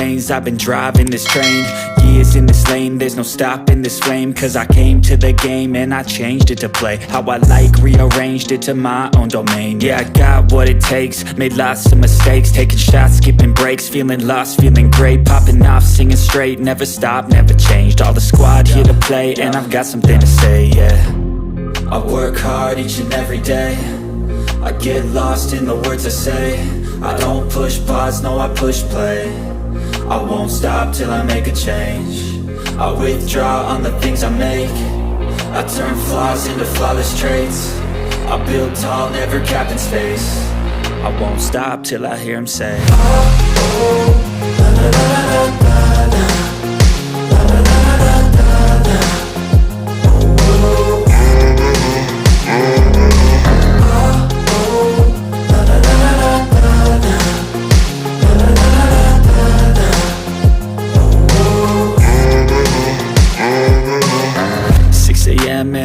veins, I've been driving this train. Years in this lane, there's no stopping this flame. Cause I came to the game and I changed it to play how I like, rearranged it to my own domain. Yeah, I got what it takes, made lots of mistakes, taking shots, skipping breaks, feeling lost, feeling great, popping off, singing straight, never stopped, never changed. All the squad here to play and I've got something to say, yeah. I work hard each and every day, I get lost in the words I say. I don't push pause, no I push play. I won't stop till I make a change. I withdraw on the things I make. I turn flaws into flawless traits. I build tall, never capped in space. I won't stop till I hear him say, oh, oh, la, la, la, la, la, la.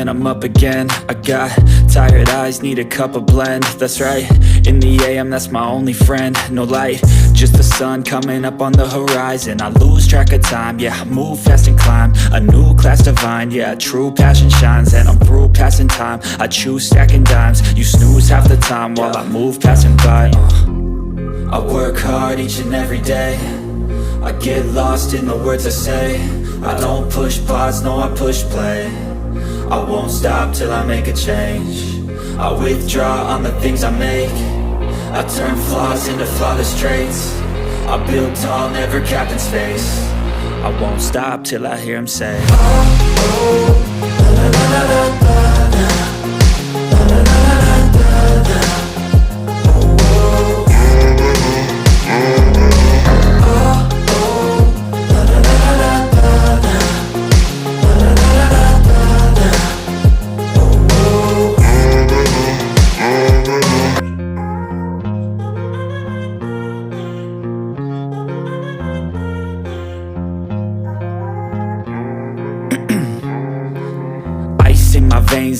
And I'm up again. I got tired eyes, need a cup of blend. That's right, in the AM, that's my only friend. No light, just the sun coming up on the horizon. I lose track of time, yeah, I move fast and climb a new class divine, yeah, true passion shines. And I'm through passing time, I choose stacking dimes. You snooze half the time while I move passing by. I work hard each and every day, I get lost in the words I say. I don't push pause, no I push play. I won't stop till I make a change. I withdraw on the things I make. I turn flaws into flawless traits. I build tall, never capped in space. I won't stop till I hear him say, oh, oh, la, la, la, la, la, la, la, la, la, la, la.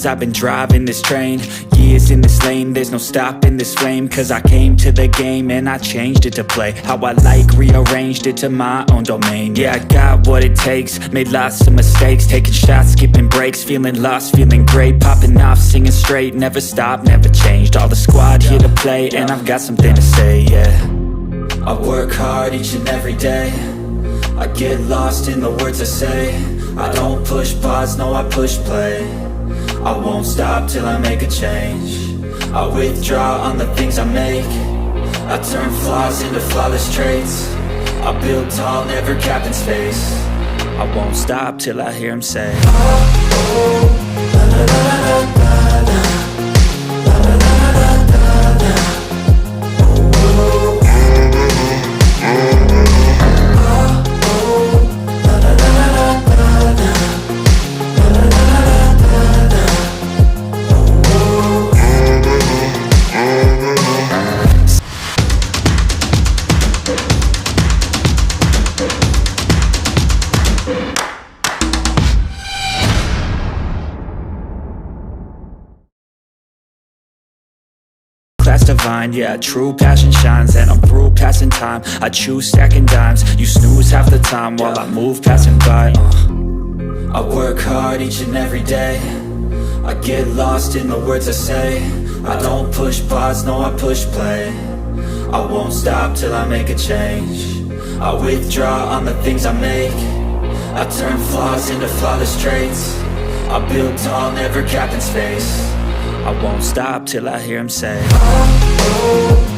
I've been driving this train, years in this lane, there's no stopping this flame. Cause I came to the game and I changed it to play how I like, rearranged it to my own domain. Yeah, I got what it takes, made lots of mistakes, taking shots, skipping breaks, feeling lost, feeling great, popping off, singing straight, never stopped, never changed. All the squad here to play and I've got something to say, yeah. I work hard each and every day, I get lost in the words I say. I don't push pause, no I push play. I won't stop till I make a change. I withdraw on the things I make. I turn flaws into flawless traits. I build tall, never capped in space. I won't stop till I hear him say, oh, oh, la, la, la, la, la, la, la, la, la, la, la, la. Divine, yeah, true passion shines. And I'm through passing time, I choose stacking dimes. You snooze half the time while I move passing by. I work hard each and every day, I get lost in the words I say. I don't push pause, no I push play. I won't stop till I make a change. I withdraw on the things I make. I turn flaws into flawless traits. I build tall, never capped in space. I won't stop till I hear him say, oh, oh.